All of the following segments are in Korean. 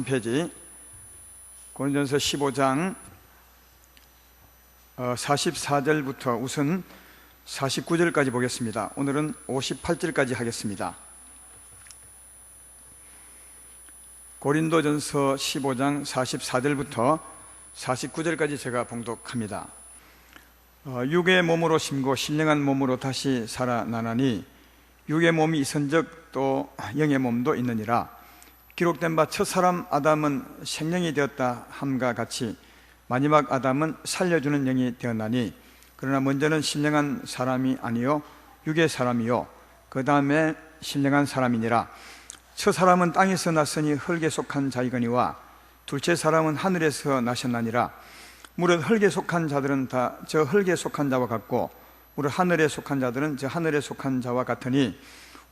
53페이지 고린도전서 15장 44절부터 우선 49절까지 보겠습니다. 오늘은 58절까지 하겠습니다. 고린도전서 15장 44절부터 49절까지 제가 봉독합니다. 육의 몸으로 심고 신령한 몸으로 다시 살아나나니 육의 몸이 있은즉 또 영의 몸도 있느니라. 기록된 바 첫사람 아담은 생명이 되었다 함과 같이 마지막 아담은 살려주는 영이 되었나니 그러나 먼저는 신령한 사람이 아니요 육의 사람이요 그 다음에 신령한 사람이니라. 첫사람은 땅에서 났으니 흙에 속한 자이거니와 둘째 사람은 하늘에서 나셨나니라. 무릇 흙에 속한 자들은 다 저 흙에 속한 자와 같고 무릇 하늘에 속한 자들은 저 하늘에 속한 자와 같으니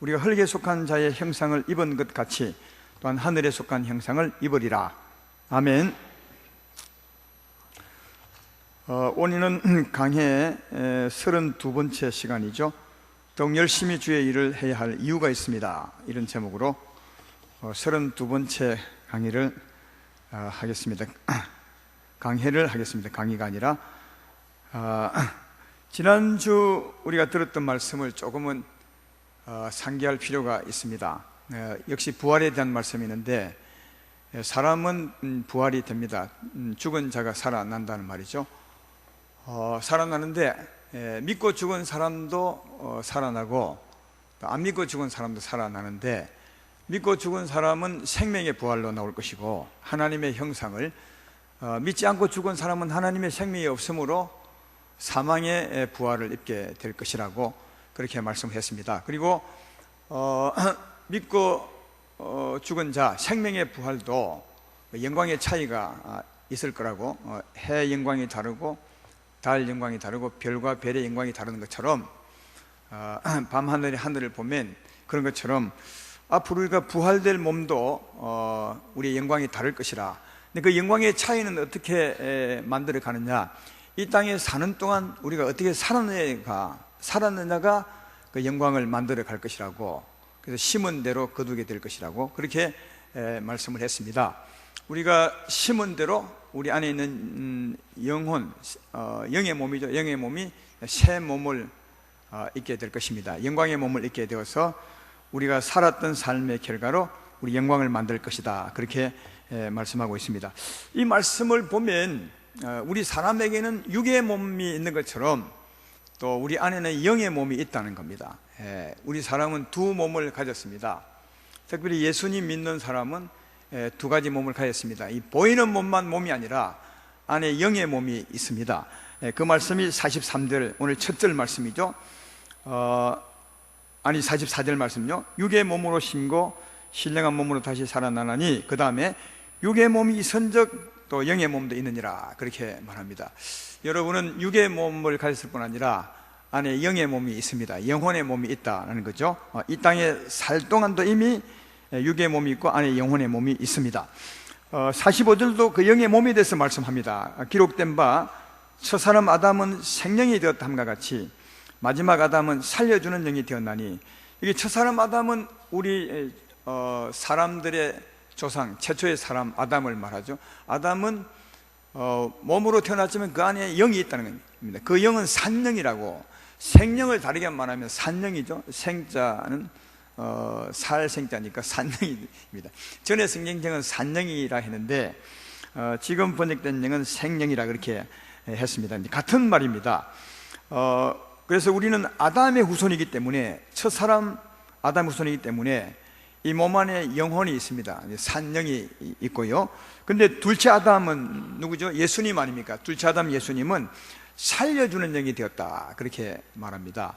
우리가 흙에 속한 자의 형상을 입은 것 같이 또한 하늘에 속한 형상을 입으리라. 아멘. 오늘은 강해의 32번째 시간이죠. 더욱 열심히 주의 일을 해야 할 이유가 있습니다. 이런 제목으로 32번째 강의를 하겠습니다. 강해를 하겠습니다. 강의가 아니라 지난주 우리가 들었던 말씀을 조금은 상기할 필요가 있습니다. 역시 부활에 대한 말씀이 있는데 사람은 부활이 됩니다. 죽은 자가 살아난다는 말이죠. 살아나는데 믿고 죽은 사람도 살아나고 안 믿고 죽은 사람도 살아나는데 믿고 죽은 사람은 생명의 부활로 나올 것이고 하나님의 형상을 믿지 않고 죽은 사람은 하나님의 생명이 없으므로 사망의 부활을 입게 될 것이라고 그렇게 말씀했습니다. 그리고 믿고 죽은 자 생명의 부활도 영광의 차이가 있을 거라고 해 영광이 다르고 달 영광이 다르고 별과 별의 영광이 다른 것처럼 밤하늘의 하늘을 보면 그런 것처럼 앞으로 우리가 부활될 몸도 우리의 영광이 다를 것이라. 근데 그 영광의 차이는 어떻게 만들어 가느냐, 이 땅에 사는 동안 우리가 어떻게 살았느냐가 그 영광을 만들어 갈 것이라고, 그래서 심은 대로 거두게 될 것이라고 그렇게 말씀을 했습니다. 우리가 심은 대로 우리 안에 있는 영혼, 영의 몸이죠. 영의 몸이 새 몸을 입게 될 것입니다. 영광의 몸을 입게 되어서 우리가 살았던 삶의 결과로 우리 영광을 만들 것이다. 그렇게 말씀하고 있습니다. 이 말씀을 보면 우리 사람에게는 육의 몸이 있는 것처럼 또 우리 안에는 영의 몸이 있다는 겁니다. 우리 사람은 두 몸을 가졌습니다. 특별히 예수님 믿는 사람은 두 가지 몸을 가졌습니다. 이 보이는 몸만 몸이 아니라 안에 영의 몸이 있습니다. 그 말씀이 43절 오늘 첫 절 말씀이죠. 44절 말씀요. 육의 몸으로 심고 신령한 몸으로 다시 살아나나니 그 다음에 육의 몸이 있은즉 또 영의 몸도 있느니라 그렇게 말합니다. 여러분은 육의 몸을 가졌을 뿐 아니라 안에 영의 몸이 있습니다. 영혼의 몸이 있다는 거죠. 이 땅에 살 동안도 이미 육의 몸이 있고 안에 영혼의 몸이 있습니다. 45절도 그 영의 몸에 대해서 말씀합니다. 기록된 바 첫사람 아담은 생명이 되었다 함과 같이 마지막 아담은 살려주는 영이 되었나니, 이게 첫사람 아담은 우리 사람들의 조상 최초의 사람 아담을 말하죠. 아담은 몸으로 태어났지만 그 안에 영이 있다는 겁니다. 그 영은 산영이라고, 생명을 다르게 말하면 산영이죠. 생자는 살 생자니까 산영입니다. 전에 성경책은 산영이라 했는데 지금 번역된 영은 생영이라 그렇게 했습니다. 같은 말입니다. 그래서 우리는 아담의 후손이기 때문에, 첫사람 아담 후손이기 때문에 이 몸 안에 영혼이 있습니다. 산영이 있고요. 근데 둘째 아담은 누구죠? 예수님 아닙니까? 둘째 아담 예수님은 살려주는 영이 되었다 그렇게 말합니다.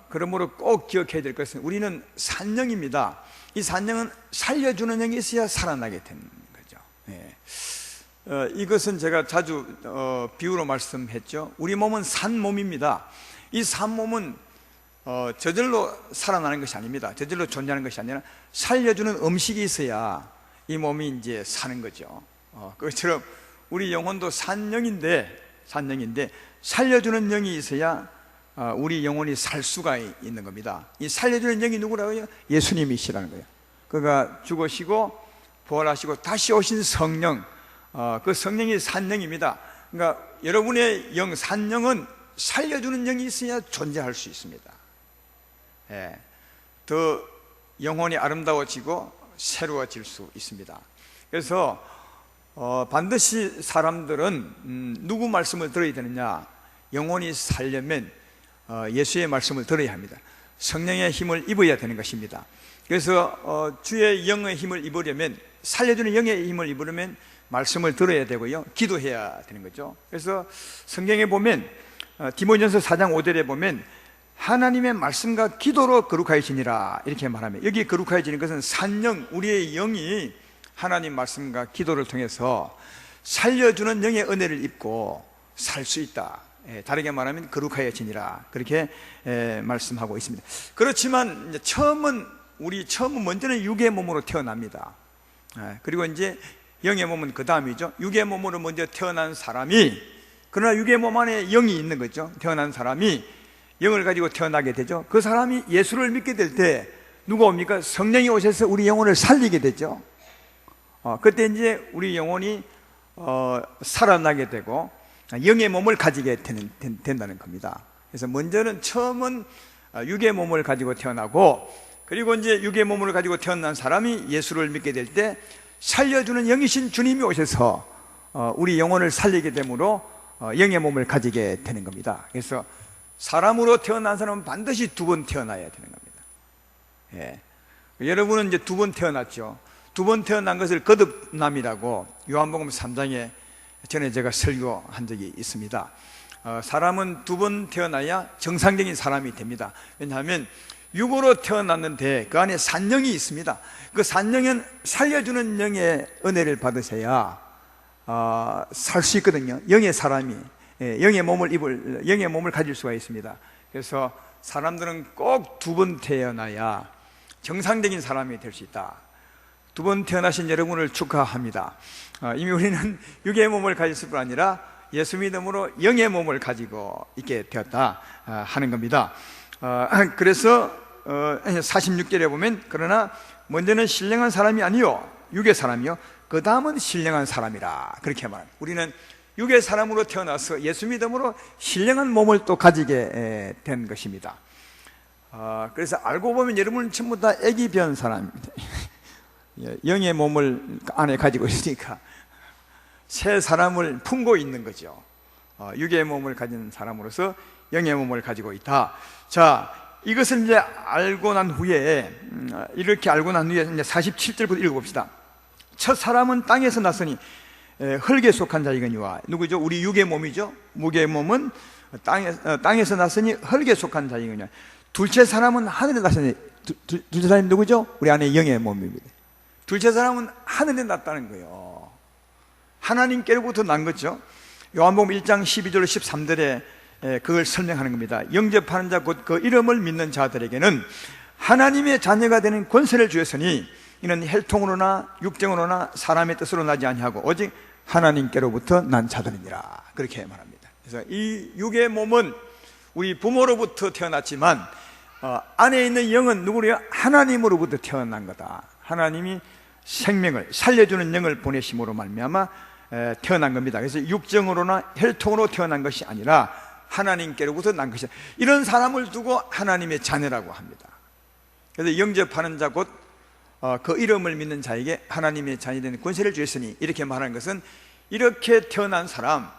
그러므로 꼭 기억해야 될 것은 우리는 산영입니다. 이 산영은 살려주는 영이 있어야 살아나게 되는 거죠. 이것은 제가 자주 비유로 말씀했죠. 우리 몸은 산 몸입니다. 이 산 몸은 저절로 살아나는 것이 아닙니다. 저절로 존재하는 것이 아니라 살려주는 음식이 있어야 이 몸이 이제 사는 거죠. 그것처럼 우리 영혼도 산영인데 살려주는 영이 있어야 우리 영혼이 살 수가 있는 겁니다. 이 살려주는 영이 누구라고요? 예수님이시라는 거예요. 그가 죽으시고 부활하시고 다시 오신 성령, 그 성령이 산령입니다. 그러니까 여러분의 영, 산령은 살려주는 영이 있어야 존재할 수 있습니다. 예, 더 영혼이 아름다워지고 새로워질 수 있습니다. 그래서 반드시 사람들은 누구 말씀을 들어야 되느냐? 영혼이 살려면 예수의 말씀을 들어야 합니다. 성령의 힘을 입어야 되는 것입니다. 그래서 주의 영의 힘을 입으려면, 살려주는 영의 힘을 입으려면 말씀을 들어야 되고요, 기도해야 되는 거죠. 그래서 성경에 보면 디모데전서 4장 5절에 보면 하나님의 말씀과 기도로 거룩하여지니라 이렇게 말하면, 여기 거룩하여지는 것은 산영, 우리의 영이 하나님 말씀과 기도를 통해서 살려주는 영의 은혜를 입고 살 수 있다. 다르게 말하면 거룩하여지니라, 그렇게 말씀하고 있습니다. 그렇지만 이제 처음은 먼저는 육의 몸으로 태어납니다. 그리고 이제 영의 몸은 그 다음이죠. 육의 몸으로 먼저 태어난 사람이, 그러나 육의 몸 안에 영이 있는 거죠. 태어난 사람이 영을 가지고 태어나게 되죠. 그 사람이 예수를 믿게 될 때 누가 옵니까? 성령이 오셔서 우리 영혼을 살리게 되죠. 그때 이제 우리 영혼이 살아나게 되고 영의 몸을 가지게 된다는 겁니다. 그래서 처음은 육의 몸을 가지고 태어나고, 그리고 이제 육의 몸을 가지고 태어난 사람이 예수를 믿게 될 때 살려주는 영이신 주님이 오셔서 우리 영혼을 살리게 되므로 영의 몸을 가지게 되는 겁니다. 그래서 사람으로 태어난 사람은 반드시 두 번 태어나야 되는 겁니다. 예. 여러분은 이제 두 번 태어났죠. 두 번 태어난 것을 거듭남이라고 요한복음 3장에 전에 제가 설교한 적이 있습니다. 사람은 두 번 태어나야 정상적인 사람이 됩니다. 왜냐하면 육으로 태어났는데 그 안에 산영이 있습니다. 그 산영은 살려주는 영의 은혜를 받으셔야 살 수 있거든요. 영의 사람이 영의 몸을 가질 수가 있습니다. 그래서 사람들은 꼭 두 번 태어나야 정상적인 사람이 될 수 있다. 두 번 태어나신 여러분을 축하합니다. 이미 우리는 육의 몸을 가졌을 뿐 아니라 예수 믿음으로 영의 몸을 가지고 있게 되었다 하는 겁니다. 그래서 46절에 보면, 그러나 먼저는 신령한 사람이 아니요 육의 사람이요 그 다음은 신령한 사람이라 그렇게 말합니다. 우리는 육의 사람으로 태어나서 예수 믿음으로 신령한 몸을 또 가지게 된 것입니다. 그래서 알고 보면 여러분은 전부 다 애기 변 사람입니다. 영의 몸을 안에 가지고 있으니까 새 사람을 품고 있는 거죠. 육의 몸을 가진 사람으로서 영의 몸을 가지고 있다. 자, 이것을 이제 알고 난 후에, 이렇게 알고 난 후에 이제 47절부터 읽어봅시다. 첫 사람은 땅에서 났으니 흙에 속한 자이거니와, 누구죠? 우리 육의 몸이죠. 육의 몸은 땅에서 났으니 흙에 속한 자이거니와. 둘째 사람은 하늘에 났으니, 둘째 사람이 누구죠? 우리 안에 영의 몸입니다. 둘째 사람은 하늘에 났다는 거예요. 하나님께로부터 난 거죠. 요한복음 1장 12절 13절에 그걸 설명하는 겁니다. 영접하는 자 곧 그 이름을 믿는 자들에게는 하나님의 자녀가 되는 권세를 주었으니 이는 혈통으로나 육정으로나 사람의 뜻으로 나지 아니하고 오직 하나님께로부터 난 자들이니라 그렇게 말합니다. 그래서 이 육의 몸은 우리 부모로부터 태어났지만 안에 있는 영은 누구냐? 하나님으로부터 태어난 거다. 하나님이 생명을 살려주는 영을 보내심으로 말미암아 태어난 겁니다. 그래서 육정으로나 혈통으로 태어난 것이 아니라 하나님께로부터 난 것이다. 이런 사람을 두고 하나님의 자녀라고 합니다. 그래서 영접하는 자 곧 그 이름을 믿는 자에게 하나님의 자녀 되는 권세를 주었으니, 이렇게 말하는 것은 이렇게 태어난 사람,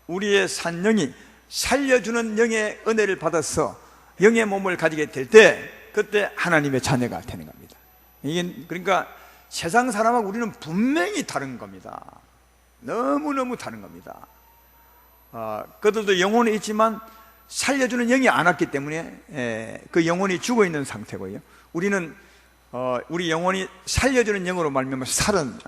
우리의 산영이 살려주는 영의 은혜를 받아서 영의 몸을 가지게 될 때 그때 하나님의 자녀가 되는 겁니다. 이게 그러니까 세상 사람하고 우리는 분명히 다른 겁니다. 너무너무 다른 겁니다. 그들도 영혼이 있지만 살려주는 영이 안 왔기 때문에 그 영혼이 죽어 있는 상태고요. 우리는 우리 영혼이 살려주는 영으로 말미암아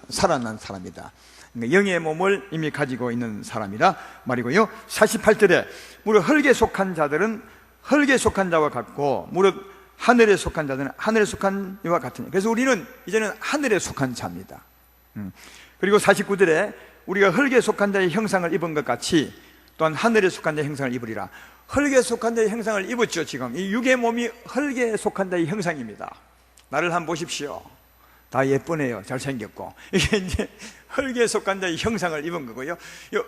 살아난 사람이다. 그러니까 영의 몸을 이미 가지고 있는 사람이다 말이고요. 48절에 무릇 흙에 속한 자들은 흙에 속한 자와 같고 무릇 하늘에 속한 자들은 하늘에 속한 자와 같으니, 그래서 우리는 이제는 하늘에 속한 자입니다. 그리고 49절에 우리가 흙에 속한 자의 형상을 입은 것 같이 또한 하늘에 속한 자의 형상을 입으리라. 흙에 속한 자의 형상을 입었죠. 지금 이 육의 몸이 흙에 속한 자의 형상입니다. 나를 한번 보십시오. 다 예쁘네요. 잘생겼고. 이게 이제 흙에 속한 자의 형상을 입은 거고요.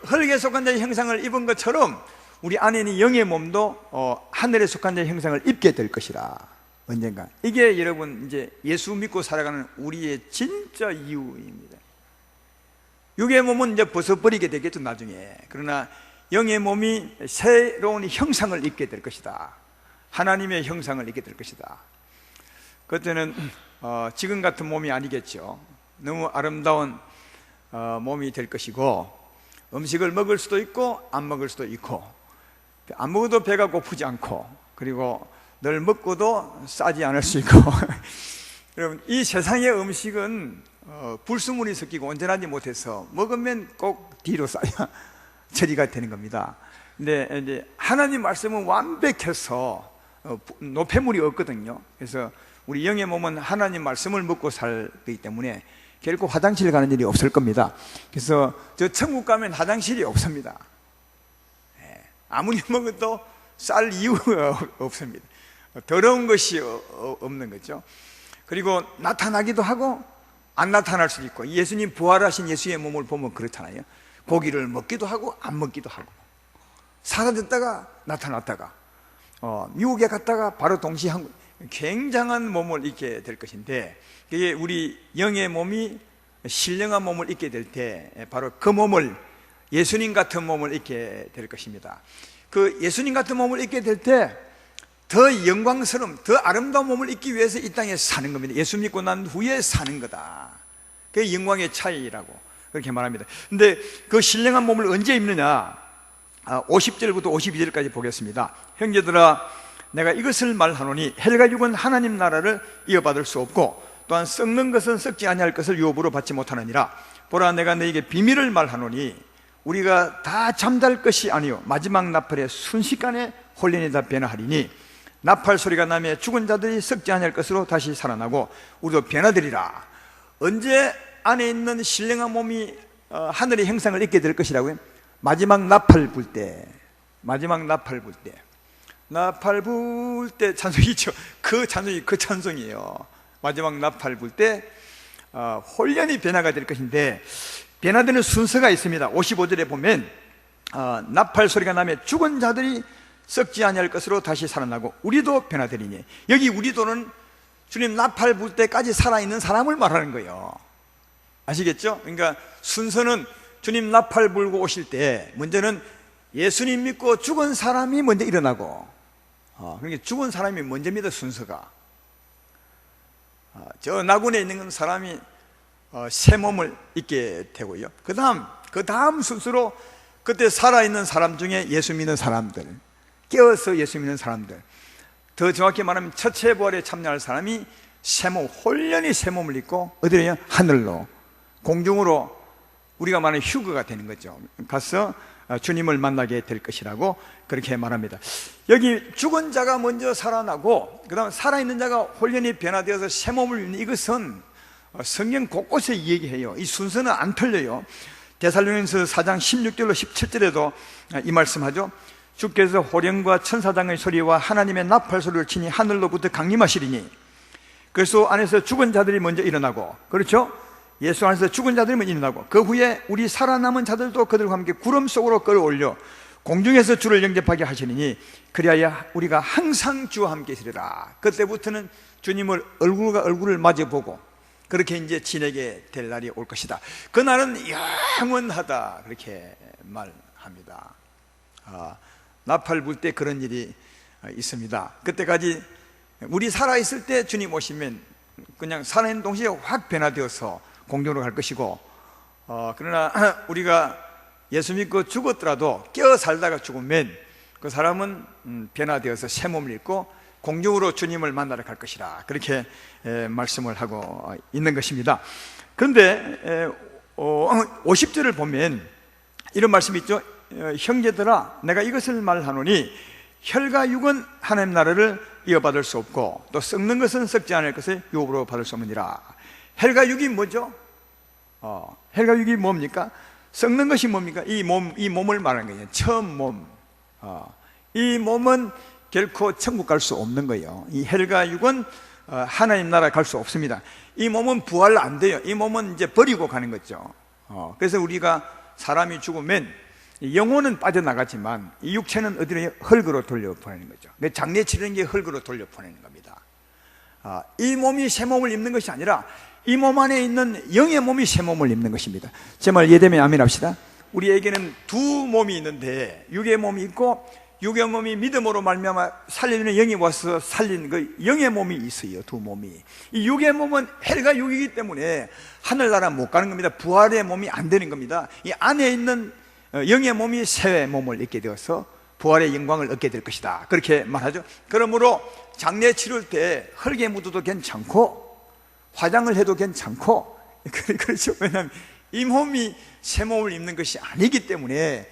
흙에 속한 자의 형상을 입은 것처럼 우리 안에는 영의 몸도 하늘에 속한 자의 형상을 입게 될 것이라. 언젠가. 이게 여러분 이제 예수 믿고 살아가는 우리의 진짜 이유입니다. 육의 몸은 이제 벗어버리게 되겠죠, 나중에. 그러나 영의 몸이 새로운 형상을 입게 될 것이다. 하나님의 형상을 입게 될 것이다. 그때는 지금 같은 몸이 아니겠죠. 너무 아름다운 몸이 될 것이고, 음식을 먹을 수도 있고 안 먹을 수도 있고, 안 먹어도 배가 고프지 않고, 그리고 늘 먹고도 싸지 않을 수 있고 여러분, 이 세상의 음식은 불순물이 섞이고 온전하지 못해서 먹으면 꼭 뒤로 싸야 처리가 되는 겁니다. 근데 이제 하나님 말씀은 완벽해서 노폐물이 없거든요. 그래서 우리 영의 몸은 하나님 말씀을 먹고 살기 때문에 결코 화장실 가는 일이 없을 겁니다. 그래서 저 천국 가면 화장실이 없습니다. 아무리 먹어도 쌀 이유가 없습니다. 더러운 것이 없는 거죠. 그리고 나타나기도 하고 안 나타날 수도 있고, 예수님 부활하신 예수의 몸을 보면 그렇잖아요. 고기를 먹기도 하고 안 먹기도 하고, 사라졌다가 나타났다가, 미국에 갔다가 바로 동시에 굉장한 몸을 입게 될 것인데, 그게 우리 영의 몸이 신령한 몸을 입게 될 때 바로 그 몸을, 예수님 같은 몸을 입게 될 것입니다. 그 예수님 같은 몸을 입게 될 때 더 영광스러운, 더 아름다운 몸을 입기 위해서 이 땅에 사는 겁니다. 예수 믿고 난 후에 사는 거다. 그게 영광의 차이라고 그렇게 말합니다. 근데 그 신령한 몸을 언제 입느냐? 50절부터 52절까지 보겠습니다. 형제들아, 내가 이것을 말하노니 헬과 육은 하나님 나라를 이어받을 수 없고, 또한 썩는 것은 썩지 아니할 것을 유업으로 받지 못하느니라. 보라, 내가 너에게 비밀을 말하노니 우리가 다 잠잘 것이 아니요 마지막 나팔에 순식간에 홀련히 다 변화하리니, 나팔 소리가 나며 죽은 자들이 썩지 아니할 것으로 다시 살아나고 우리도 변화되리라. 언제 안에 있는 신령한 몸이 하늘의 형상을 입게 될 것이라고요? 마지막 나팔 불 때. 마지막 나팔 불 때. 나팔 불 때 찬송이 있죠. 그 찬송이 그 찬송이에요. 마지막 나팔 불 때 홀련히 변화가 될 것인데, 변화되는 순서가 있습니다. 55절에 보면 나팔 소리가 나며 죽은 자들이 썩지 아니할 것으로 다시 살아나고 우리도 변화되리니, 여기 우리도는 주님 나팔 불 때까지 살아있는 사람을 말하는 거예요. 아시겠죠? 그러니까 순서는 주님 나팔 불고 오실 때 먼저는 예수님 믿고 죽은 사람이 먼저 일어나고, 그러니까 죽은 사람이 먼저입니다. 순서가. 저 나군에 있는 사람이 새 몸을 입게 되고요. 그 다음 순서로 그때 살아있는 사람 중에 예수 믿는 사람들, 깨어서 예수 믿는 사람들, 더 정확히 말하면 첫째 부활에 참여할 사람이 새 몸, 홀련히 새 몸을 입고 어디로요? 하늘로, 공중으로, 우리가 말하는 휴거가 되는 거죠. 가서 주님을 만나게 될 것이라고 그렇게 말합니다. 여기 죽은 자가 먼저 살아나고 그 다음 살아있는 자가 홀련히 변화되어서 새 몸을 입는, 이것은 성경 곳곳에 얘기해요. 이 순서는 안 틀려요. 데살로니가서 4장 16절로 17절에도 이 말씀하죠. 주께서 호령과 천사장의 소리와 하나님의 나팔 소리를 치니 하늘로부터 강림하시리니, 그래서 안에서 죽은 자들이 먼저 일어나고, 그렇죠? 예수 안에서 죽은 자들이 먼저 일어나고, 그 후에 우리 살아남은 자들도 그들과 함께 구름 속으로 끌어올려 공중에서 주를 영접하게 하시리니, 그리하여 우리가 항상 주와 함께 있으리라. 그때부터는 주님을 얼굴과 얼굴을 마주보고 그렇게 이제 지내게 될 날이 올 것이다. 그날은 영원하다, 그렇게 말합니다. 나팔 불 때 그런 일이 있습니다. 그때까지 우리 살아있을 때 주님 오시면 그냥 살아있는 동시에 확 변화되어서 공중으로 갈 것이고, 그러나 우리가 예수 믿고 죽었더라도 깨어 살다가 죽으면 그 사람은 변화되어서 새 몸을 입고 공중으로 주님을 만나러 갈 것이라, 그렇게 말씀을 하고 있는 것입니다. 그런데 50절을 보면 이런 말씀이 있죠. 형제들아, 내가 이것을 말하노니 혈과 육은 하나님 나라를 이어받을 수 없고, 또 썩는 것은 썩지 않을 것을 유업으로 받을 수 없느니라. 혈과 육이 뭐죠? 혈과 육이 뭡니까? 썩는 것이 뭡니까? 이 몸을 말하는 거예요. 처음 몸. 이 몸은 결코 천국 갈 수 없는 거예요. 이 혈과 육은 하나님 나라 갈 수 없습니다. 이 몸은 부활 안 돼요. 이 몸은 이제 버리고 가는 거죠. 그래서 우리가 사람이 죽으면 영혼은 빠져나가지만 이 육체는 어디로 흙으로 돌려보내는 거죠. 장례 치르는 게 흙으로 돌려보내는 겁니다. 이 몸이 새 몸을 입는 것이 아니라 이 몸 안에 있는 영의 몸이 새 몸을 입는 것입니다. 제 말 이해되면 아멘 합시다. 우리에게는 두 몸이 있는데 육의 몸이 있고 육의 몸이 믿음으로 말미암아 살려주는 영이 와서 살린 그 영의 몸이 있어요. 두 몸이. 이 육의 몸은 헬과 육이기 때문에 하늘나라 못 가는 겁니다. 부활의 몸이 안 되는 겁니다. 이 안에 있는 영의 몸이 새 몸을 입게 되어서 부활의 영광을 얻게 될 것이다, 그렇게 말하죠. 그러므로 장례 치를 때 흙에 묻어도 괜찮고 화장을 해도 괜찮고 그렇죠. 왜냐하면 이 몸이 새 몸을 입는 것이 아니기 때문에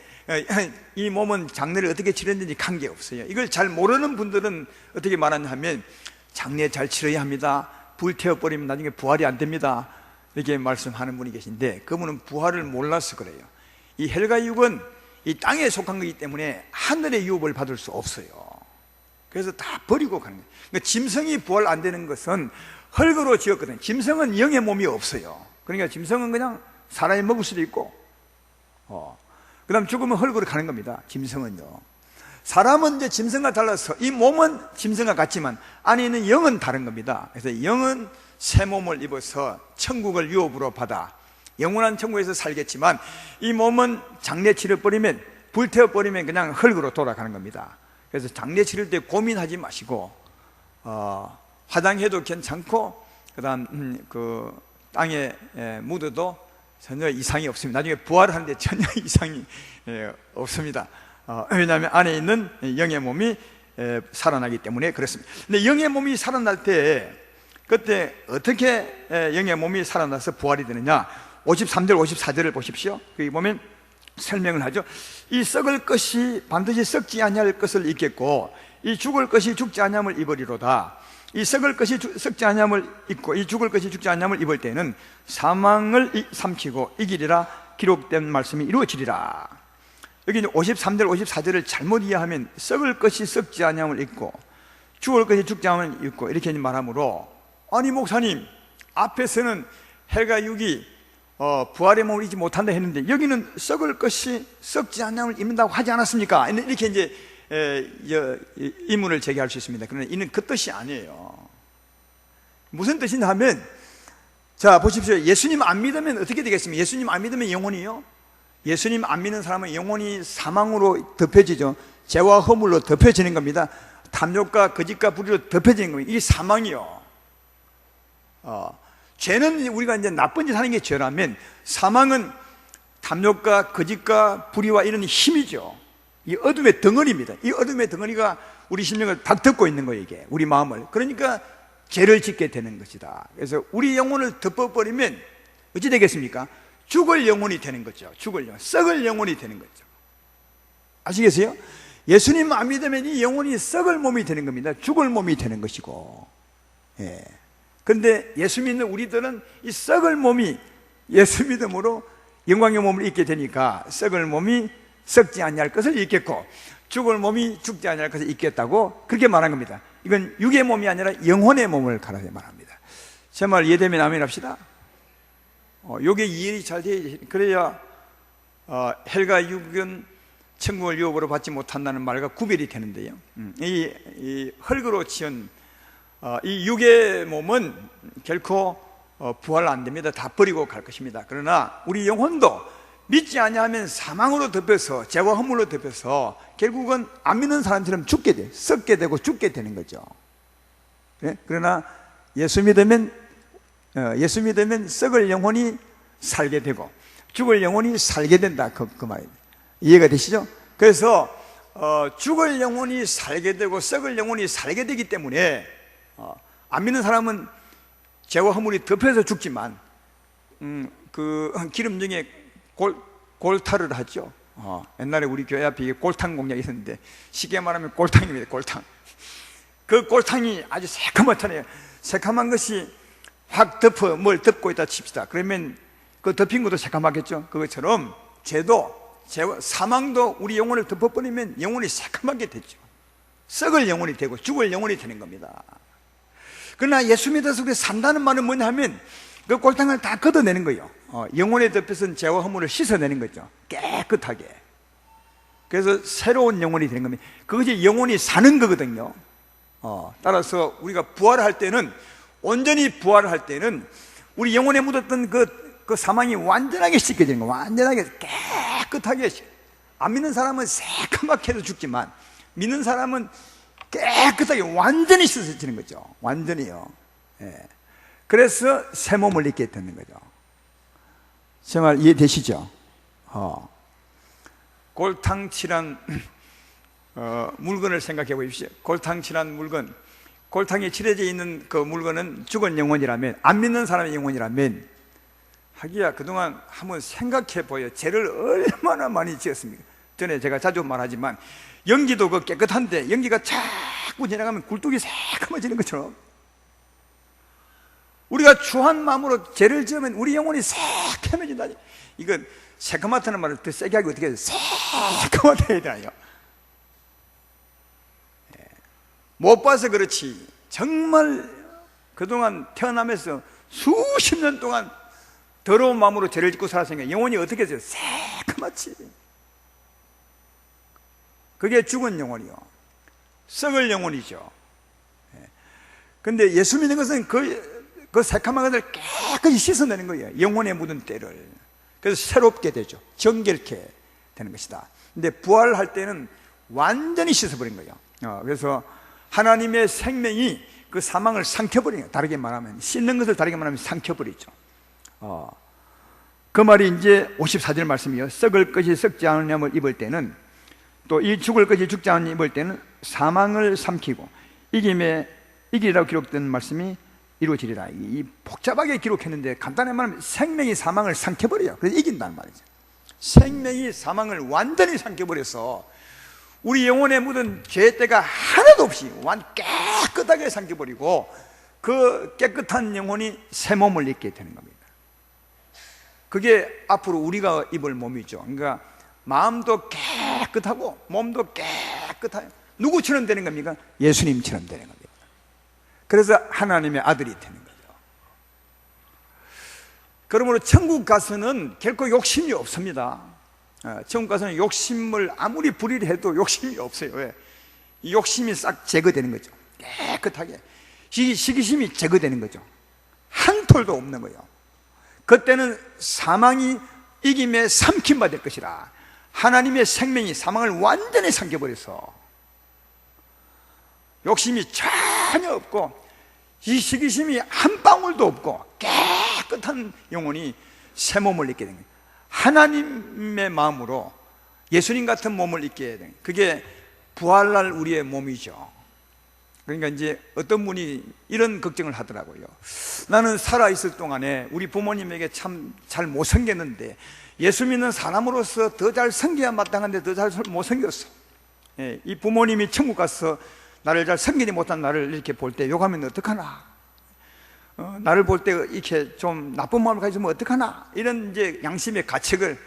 이 몸은 장례를 어떻게 치렀는지 관계없어요. 이걸 잘 모르는 분들은 어떻게 말하냐 하면 장례 잘 치러야 합니다, 불태워버리면 나중에 부활이 안 됩니다, 이렇게 말씀하는 분이 계신데 그분은 부활을 몰라서 그래요. 이 헬과 육은 이 땅에 속한 거기 때문에 하늘의 유업을 받을 수 없어요. 그래서 다 버리고 가는 거예요. 그러니까 짐승이 부활 안 되는 것은 흙으로 지었거든요. 짐승은 영의 몸이 없어요. 그러니까 짐승은 그냥 사람이 먹을 수도 있고 그 다음 죽으면 흙으로 가는 겁니다. 짐승은요. 사람은 이제 짐승과 달라서 이 몸은 짐승과 같지만 안에 있는 영은 다른 겁니다. 그래서 영은 새 몸을 입어서 천국을 유업으로 받아 영원한 천국에서 살겠지만 이 몸은 장례 치러버리면 불태워버리면 그냥 흙으로 돌아가는 겁니다. 그래서 장례 치를 때 고민하지 마시고 화장해도 괜찮고 그 다음 그 땅에 묻어도 전혀 이상이 없습니다. 나중에 부활하는데 전혀 이상이 없습니다. 왜냐하면 안에 있는 영의 몸이 살아나기 때문에 그렇습니다. 근데 영의 몸이 살아날 때 그때 어떻게 영의 몸이 살아나서 부활이 되느냐, 53절 54절을 보십시오. 거기 보면 설명을 하죠. 이 썩을 것이 반드시 썩지 아니할 것을 입겠고 이 죽을 것이 죽지 아니함을 입으리로다. 이 썩을 것이 썩지 아니함을 입고 이 죽을 것이 죽지 아니함을 입을 때는 사망을 삼키고 이기리라 기록된 말씀이 이루어지리라. 여기 53절 54절을 잘못 이해하면 썩을 것이 썩지 아니함을 입고 죽을 것이 죽지 아니함을 입고 이렇게 말하므로, 아니 목사님 앞에서는 헬과 육이 부활의 몸을 입지 못한다 했는데 여기는 썩을 것이 썩지 않냐을 입는다고 하지 않았습니까? 이렇게 이제 의문을 제기할 수 있습니다. 그러나 이는 그 뜻이 아니에요. 무슨 뜻이냐 하면, 자 보십시오. 예수님 안 믿으면 어떻게 되겠습니까? 예수님 안 믿으면 영혼이요? 예수님 안 믿는 사람은 영혼이 사망으로 덮여지죠. 죄와 허물로 덮여지는 겁니다. 탐욕과 거짓과 불의로 덮여지는 겁니다. 이게 사망이요. 죄는 우리가 이제 나쁜 짓 하는 게 죄라면 사망은 탐욕과 거짓과 불의와 이런 힘이죠. 이 어둠의 덩어리입니다. 이 어둠의 덩어리가 우리 심령을 닥덮고 있는 거예요. 이게 우리 마음을. 그러니까 죄를 짓게 되는 것이다. 그래서 우리 영혼을 덮어버리면 어찌 되겠습니까? 죽을 영혼이 되는 거죠. 죽을 영혼, 썩을 영혼이 되는 거죠. 아시겠어요? 예수님 안 믿으면 이 영혼이 썩을 몸이 되는 겁니다. 죽을 몸이 되는 것이고. 예. 그런데 예수 믿는 우리들은 이 썩을 몸이 예수 믿음으로 영광의 몸을 입게 되니까 썩을 몸이 썩지 아니할 것을 입겠고 죽을 몸이 죽지 아니할 것을 입겠다고 그렇게 말한 겁니다. 이건 육의 몸이 아니라 영혼의 몸을 가라고 말합니다. 제 말 이해되면 아멘 합시다. 요게 이해가 잘 돼야, 그래야 헬과 육은 천국을 유업으로 받지 못한다는 말과 구별이 되는데요. 이 흙으로 지은 이 육의 몸은 결코 부활 안 됩니다. 다 버리고 갈 것입니다. 그러나 우리 영혼도 믿지 아니하면 사망으로 덮여서 죄와 허물로 덮여서 결국은 안 믿는 사람처럼 죽게 돼, 썩게 되고 죽게 되는 거죠. 네? 그러나 예수 믿으면 썩을 영혼이 살게 되고 죽을 영혼이 살게 된다, 그 말입니다. 이해가 되시죠? 그래서 죽을 영혼이 살게 되고 썩을 영혼이 살게 되기 때문에 안 믿는 사람은 죄와 허물이 덮여서 죽지만 그 기름 중에 골타를 하죠. 옛날에 우리 교회 앞에 골탕 공장이 있었는데 쉽게 말하면 골탕입니다. 골탕. 그 골탕이 아주 새카맣잖아요. 새카만 것이 확 덮어 뭘 덮고 있다 칩시다. 그러면 그 덮인 것도 새카맣겠죠. 그것처럼 사망도 우리 영혼을 덮어버리면 영혼이 새카맣게 되죠. 썩을 영혼이 되고 죽을 영혼이 되는 겁니다. 그러나 예수 믿어서 그렇게 산다는 말은 뭐냐 하면 그 골탕을 다 걷어내는 거예요. 영혼에 덮여선 죄와 허물을 씻어내는 거죠. 깨끗하게. 그래서 새로운 영혼이 되는 겁니다. 그것이 영혼이 사는 거거든요. 따라서 우리가 부활할 때는, 온전히 부활할 때는 우리 영혼에 묻었던 그 사망이 완전하게 씻겨지는 거예요. 완전하게 깨끗하게. 안 믿는 사람은 새까맣게 해도 죽지만 믿는 사람은 깨끗하게 완전히 씻어지는 거죠. 완전히요. 예. 그래서 새 몸을 입게 되는 거죠. 정말 이해되시죠? 골탕칠한 물건을 생각해 보십시오. 골탕칠한 물건, 골탕에 칠해져 있는 그 물건은 죽은 영혼이라면, 안 믿는 사람의 영혼이라면, 하기야 그동안 한번 생각해 보여. 죄를 얼마나 많이 지었습니까? 전에 제가 자주 말하지만 연기도 그 깨끗한데 연기가 자꾸 지나가면 굴뚝이 새까매지는 것처럼, 우리가 추한 마음으로 죄를 지으면 우리 영혼이 새까매진다. 이거 새까맣다는 말을 더 세게 하기 어떻게 해요? 새까맣다 해야 되나요? 못 봐서 그렇지 정말 그동안 태어나면서 수십 년 동안 더러운 마음으로 죄를 짓고 살았으니까 영혼이 어떻게 돼요? 새까맣지. 그게 죽은 영혼이요, 썩을 영혼이죠. 근데 예수 믿는 것은 그 새까만 것을 깨끗이 씻어내는 거예요. 영혼에 묻은 때를. 그래서 새롭게 되죠. 정결케 되는 것이다. 근데 부활할 때는 완전히 씻어버린 거예요. 그래서 하나님의 생명이 그 사망을 삼켜버리는 거예요. 다르게 말하면, 씻는 것을 다르게 말하면 삼켜버리죠. 그 말이 이제 54절 말씀이요. 썩을 것이 썩지 않은 염을 입을 때는, 또 이 죽을 것이 죽지 않은 염을 입을 때는 사망을 삼키고 이기라고 기록된 말씀이 이루어지리라. 이 복잡하게 기록했는데 간단히 말하면 생명이 사망을 삼켜버려요. 그래서 이긴다는 말이죠. 생명이 사망을 완전히 삼켜버려서 우리 영혼에 묻은 죄때가 하나도 없이 깨끗하게 삼켜버리고 그 깨끗한 영혼이 새 몸을 입게 되는 겁니다. 그게 앞으로 우리가 입을 몸이죠. 그러니까 마음도 깨끗하고 몸도 깨끗하고, 누구처럼 되는 겁니까? 예수님처럼 되는 겁니다. 그래서 하나님의 아들이 되는 거죠. 그러므로 천국 가서는 결코 욕심이 없습니다. 천국 가서는 욕심을 아무리 불의를 해도 욕심이 없어요. 왜? 이 욕심이 싹 제거되는 거죠. 깨끗하게 시기심이 제거되는 거죠. 한 톨도 없는 거예요. 그때는 사망이 이김에 삼킴받을 것이라. 하나님의 생명이 사망을 완전히 삼켜버려서 욕심이 전혀 없고 이 시기심이 한 방울도 없고 깨끗한 영혼이 새 몸을 입게 된 거예요. 하나님의 마음으로 예수님 같은 몸을 입게 된, 그게 부활날 우리의 몸이죠. 그러니까 이제 어떤 분이 이런 걱정을 하더라고요. 나는 살아있을 동안에 우리 부모님에게 참 잘 못 섬겼는데 예수 믿는 사람으로서 더 잘 섬겨야 마땅한데 더 잘 못 섬겼어. 이 부모님이 천국 가서 나를 잘 섬기지 못한 나를 이렇게 볼 때 욕하면 어떡하나, 나를 볼 때 이렇게 좀 나쁜 마음을 가지면 어떡하나, 이런 이제 양심의 가책을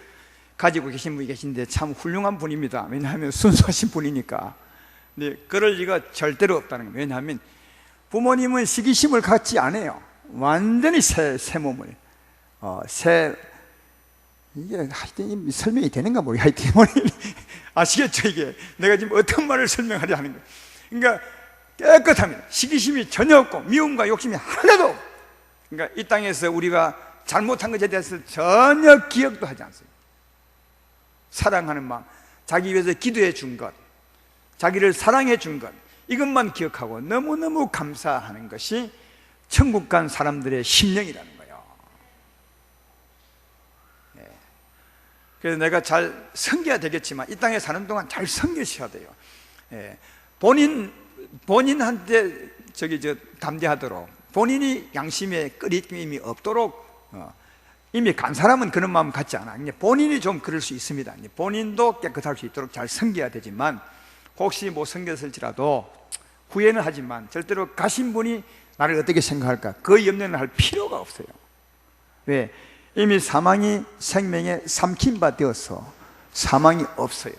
가지고 계신 분이 계신데 참 훌륭한 분입니다. 왜냐하면 순수하신 분이니까. 근데 그럴 리가 절대로 없다는 거예요. 왜냐하면 부모님은 시기심을 갖지 않아요. 완전히 새 몸을, 이게 하여튼 설명이 되는가 모르겠어요. 하여튼 아시겠죠? 이게 내가 지금 어떤 말을 설명하려 하는 거예요. 그러니까 깨끗합니다. 시기심이 전혀 없고 미움과 욕심이 하나도 없고, 그러니까 이 땅에서 우리가 잘못한 것에 대해서 전혀 기억도 하지 않습니다. 사랑하는 마음, 자기 위해서 기도해 준 것, 자기를 사랑해 준 것, 이것만 기억하고 너무너무 감사하는 것이 천국 간 사람들의 심령이라는 거예요. 그래서 내가 잘 섬겨야 되겠지만 이 땅에 사는 동안 잘 섬기셔야 돼요. 본인한테 담대하도록, 본인이 양심에 끄림이 없도록, 이미 간 사람은 그런 마음 갖지 않아. 본인이 좀 그럴 수 있습니다. 본인도 깨끗할 수 있도록 잘 섬겨야 되지만, 혹시 못 섬겼을지라도 후회는 하지만 절대로 가신 분이 나를 어떻게 생각할까, 그 염려는 할 필요가 없어요. 왜? 이미 사망이 생명에 삼킨 바 되어서 사망이 없어요.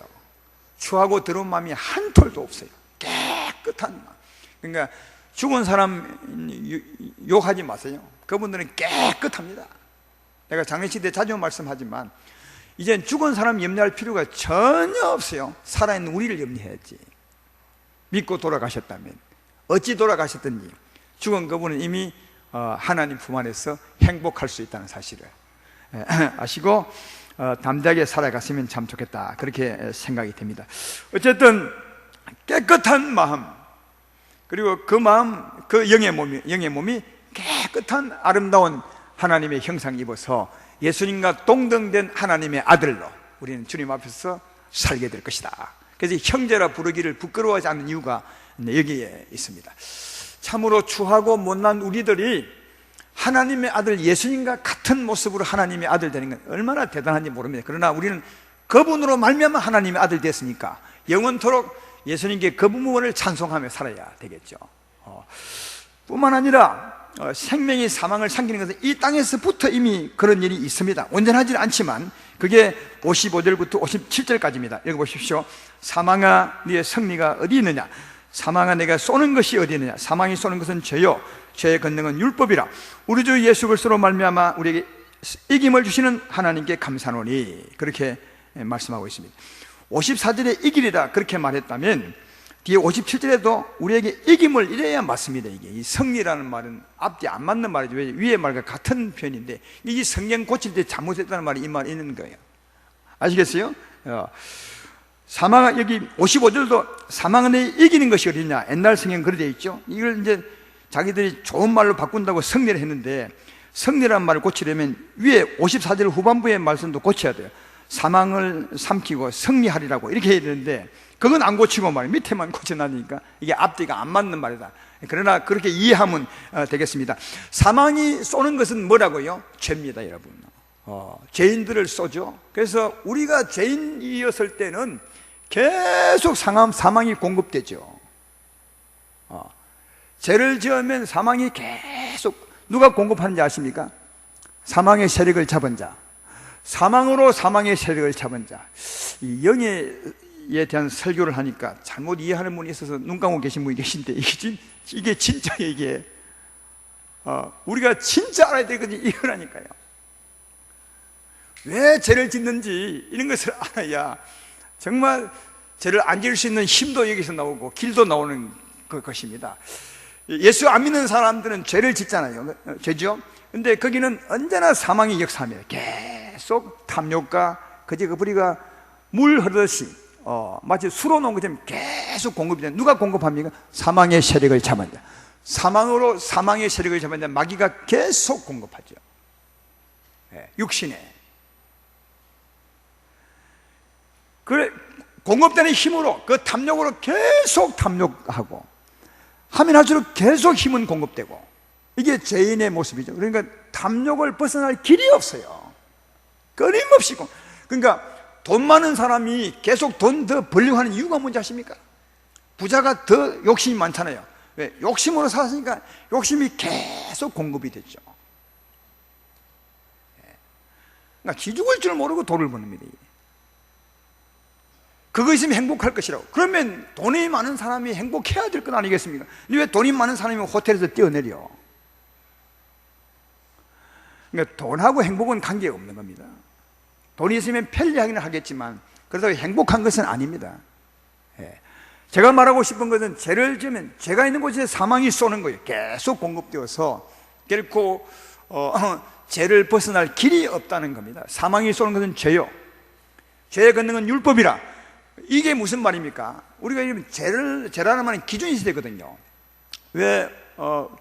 추하고 더러운 마음이 한 톨도 없어요. 깨끗한 마음. 그러니까 죽은 사람 욕하지 마세요. 그분들은 깨끗합니다. 내가 장례식 때 자주 말씀하지만 이젠 죽은 사람 염려할 필요가 전혀 없어요. 살아있는 우리를 염려해야지. 믿고 돌아가셨다면 어찌 돌아가셨든지 죽은 그분은 이미 하나님 품 안에서 행복할 수 있다는 사실을 아시고 담대하게 살아갔으면 참 좋겠다, 그렇게 생각이 됩니다. 어쨌든 깨끗한 마음, 그리고 그 마음, 그 영의 몸이 깨끗한 아름다운 하나님의 형상 입어서 예수님과 동등된 하나님의 아들로 우리는 주님 앞에서 살게 될 것이다. 그래서 형제라 부르기를 부끄러워하지 않는 이유가 여기에 있습니다. 참으로 추하고 못난 우리들이 하나님의 아들 예수님과 같은 모습으로 하나님의 아들 되는 건 얼마나 대단한지 모릅니다. 그러나 우리는 그분으로 말미암아 하나님의 아들 됐으니까 영원토록 예수님께 그 부분을 찬송하며 살아야 되겠죠. 뿐만 아니라 생명이 사망을 삼키는 것은 이 땅에서부터 이미 그런 일이 있습니다. 온전하지는 않지만 그게 55절부터 57절까지입니다. 읽어보십시오. 사망아 네의 승리가 어디 있느냐? 사망아 내가 쏘는 것이 어디 있느냐? 사망이 쏘는 것은 죄요 죄의 권능은 율법이라. 우리 주 예수 그리스도로 말미암아 우리에게 이김을 주시는 하나님께 감사하노니, 그렇게 말씀하고 있습니다. 54절에 이기리라 그렇게 말했다면 뒤에 57절에도 우리에게 이김을 이래야 맞습니다. 이게 이 승리라는 말은 앞뒤 안 맞는 말이죠. 왜? 위의 말과 같은 표현인데 이 성경 고칠 때 잘못했다는 말이 이 말에 있는 거예요. 아시겠어요? 사망, 여기 55절도 사망은 이기는 것이 어디냐? 옛날 성경 그렇게 되어 있죠. 이걸 이제 자기들이 좋은 말로 바꾼다고 승리를 했는데, 승리라는 말을 고치려면 위에 54절 후반부의 말씀도 고쳐야 돼요. 사망을 삼키고 승리하리라고 이렇게 해야 되는데 그건 안 고치고 말이에요. 밑에만 고쳐놨으니까 이게 앞뒤가 안 맞는 말이다. 그러나 그렇게 이해하면 되겠습니다. 사망이 쏘는 것은 뭐라고요? 죄입니다, 여러분. 죄인들을 쏘죠. 그래서 우리가 죄인이었을 때는 계속 사망이 공급되죠. 죄를 지으면 사망이 계속, 누가 공급하는지 아십니까? 사망의 세력을 잡은 자, 사망으로 사망의 세력을 잡은 자. 이 영예에 대한 설교를 하니까 잘못 이해하는 분이 있어서 눈 감고 계신 분이 계신데 이게 진짜예요. 이게 우리가 진짜 알아야 되거든요. 이거라니까요. 왜 죄를 짓는지 이런 것을 알아야 정말 죄를 안 지을 수 있는 힘도 여기서 나오고 길도 나오는 것입니다. 예수 안 믿는 사람들은 죄를 짓잖아요. 죄죠. 근데 거기는 언제나 사망이 역사합니다. 계속 탐욕과 거지 그부리가 물 흐르듯이 마치 수로 놓은 것처럼 계속 공급이 돼요. 누가 공급합니까? 사망의 세력을 잡은 자. 사망으로 사망의 세력을 잡은 자, 마귀가 계속 공급하죠. 육신에. 그래, 공급되는 힘으로, 그 탐욕으로 계속 탐욕하고 하면 할수록 계속 힘은 공급되고, 이게 죄인의 모습이죠. 그러니까 탐욕을 벗어날 길이 없어요. 끊임없이. 그러니까 돈 많은 사람이 계속 돈 더 벌려고 하는 이유가 뭔지 아십니까? 부자가 더 욕심이 많잖아요. 왜? 욕심으로 살았으니까 욕심이 계속 공급이 됐죠. 그러니까 기죽을 줄 모르고 돈을 버는 겁니다. 그거 있으면 행복할 것이라고. 그러면 돈이 많은 사람이 행복해야 될 건 아니겠습니까? 왜 돈이 많은 사람이 호텔에서 뛰어내려? 그러니까 돈하고 행복은 관계없는 겁니다. 돈이 있으면 편리하기는 하겠지만 그렇다고 행복한 것은 아닙니다. 제가 말하고 싶은 것은 죄를 지으면 죄가 있는 곳에 사망이 쏘는 거예요. 계속 공급되어서 결코 죄를 벗어날 길이 없다는 겁니다. 사망이 쏘는 것은 죄요, 죄의 권능은 율법이라. 이게 무슨 말입니까? 우리가 죄라는 말은 기준이 있어야 되거든요. 왜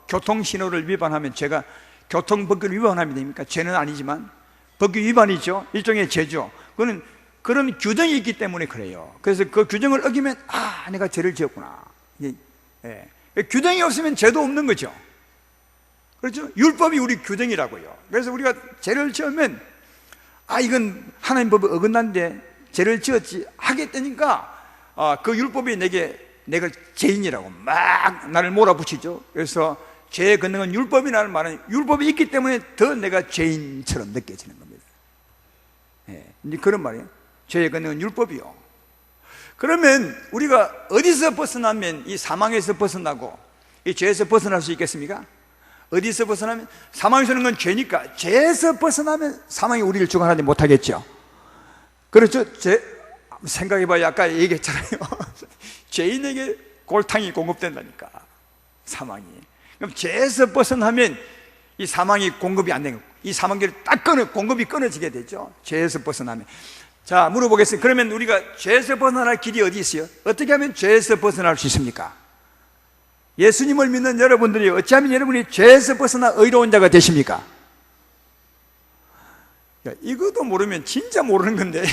교통신호를 위반하면 죄가, 교통법규를 위반하면 됩니까? 죄는 아니지만 법규 위반이죠. 일종의 죄죠. 그거는 그런 규정이 있기 때문에 그래요. 그래서 그 규정을 어기면 내가 죄를 지었구나. 규정이 없으면 죄도 없는 거죠. 그렇죠? 율법이 우리 규정이라고요. 그래서 우리가 죄를 지으면 이건 하나님 법에 어긋난데 죄를 지었지 하겠다니까 그 율법이 내가 죄인이라고 막 나를 몰아붙이죠. 그래서 죄의 권능은 율법이라는 말은 율법이 있기 때문에 더 내가 죄인처럼 느껴지는 겁니다. 그런 말이에요. 죄의 권능은 율법이요. 그러면 우리가 어디서 벗어나면 이 사망에서 벗어나고 이 죄에서 벗어날 수 있겠습니까? 어디서 벗어나면? 사망에서 오는 건 죄니까 죄에서 벗어나면 사망이 우리를 주관하지 못하겠죠. 그렇죠? 생각해봐야 아까 얘기했잖아요. 죄인에게 골탕이 공급된다니까, 사망이. 그럼 죄에서 벗어나면 이 사망이 공급이 안 되고, 이 사망기를 딱 공급이 끊어지게 되죠. 죄에서 벗어나면. 자, 물어보겠습니다. 그러면 우리가 죄에서 벗어날 길이 어디 있어요? 어떻게 하면 죄에서 벗어날 수 있습니까? 예수님을 믿는 여러분들이 어찌하면 여러분이 죄에서 벗어나 의로운 자가 되십니까? 이것도 모르면 진짜 모르는 건데,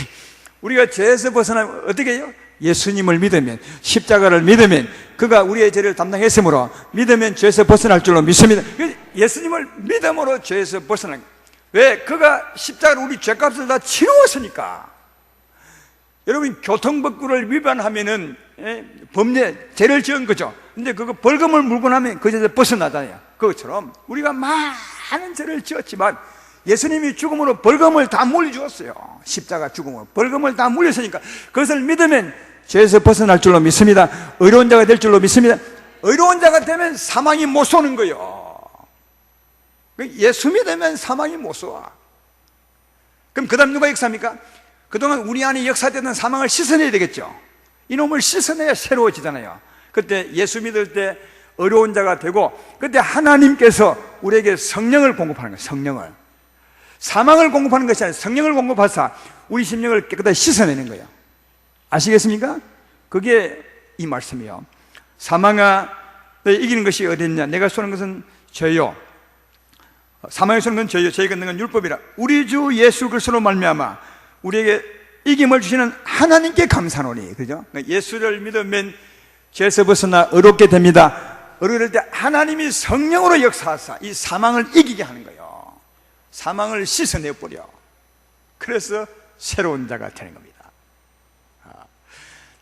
우리가 죄에서 벗어나면 어떻게 해요? 예수님을 믿으면, 십자가를 믿으면, 그가 우리의 죄를 담당했으므로 믿으면 죄에서 벗어날 줄로 믿습니다. 예수님을 믿음으로 죄에서 벗어난 거예요. 왜? 그가 십자가로 우리 죄값을 다 치루었으니까. 여러분, 교통법규를 위반하면은 범죄, 죄를 지은 거죠. 근데 그거 벌금을 물고 나면 그 죄에서 벗어나잖아요. 그것처럼 우리가 많은 죄를 지었지만 예수님이 죽음으로 벌금을 다 물려주었어요. 십자가 죽음으로 벌금을 다 물렸으니까 그것을 믿으면 죄에서 벗어날 줄로 믿습니다. 의로운 자가 될 줄로 믿습니다. 의로운 자가 되면 사망이 못 쏘는 거예요. 예수 믿으면 사망이 못 쏘아. 그럼 그 다음 누가 역사합니까? 그동안 우리 안에 역사되는 사망을 씻어내야 되겠죠. 이놈을 씻어내야 새로워지잖아요. 그때 예수 믿을 때 의로운 자가 되고, 그때 하나님께서 우리에게 성령을 공급하는 거예요. 성령을. 사망을 공급하는 것이 아니라 성령을 공급하사 우리 심령을 깨끗하게 씻어내는 거예요. 아시겠습니까? 그게 이 말씀이에요. 사망아, 너희 이기는 것이 어디 있냐? 내가 쏘는 것은 죄요, 사망에 쏘는 건 죄요, 죄가 있는 건 율법이라. 우리 주 예수 그리스도로 말미암아 우리에게 이김을 주시는 하나님께 감사하노니. 그죠? 예수를 믿으면 죄에서 벗어나 의롭게 됩니다. 의롭게 될 때 하나님이 성령으로 역사하사 이 사망을 이기게 하는 거예요. 사망을 씻어내버려. 그래서 새로운 자가 되는 겁니다.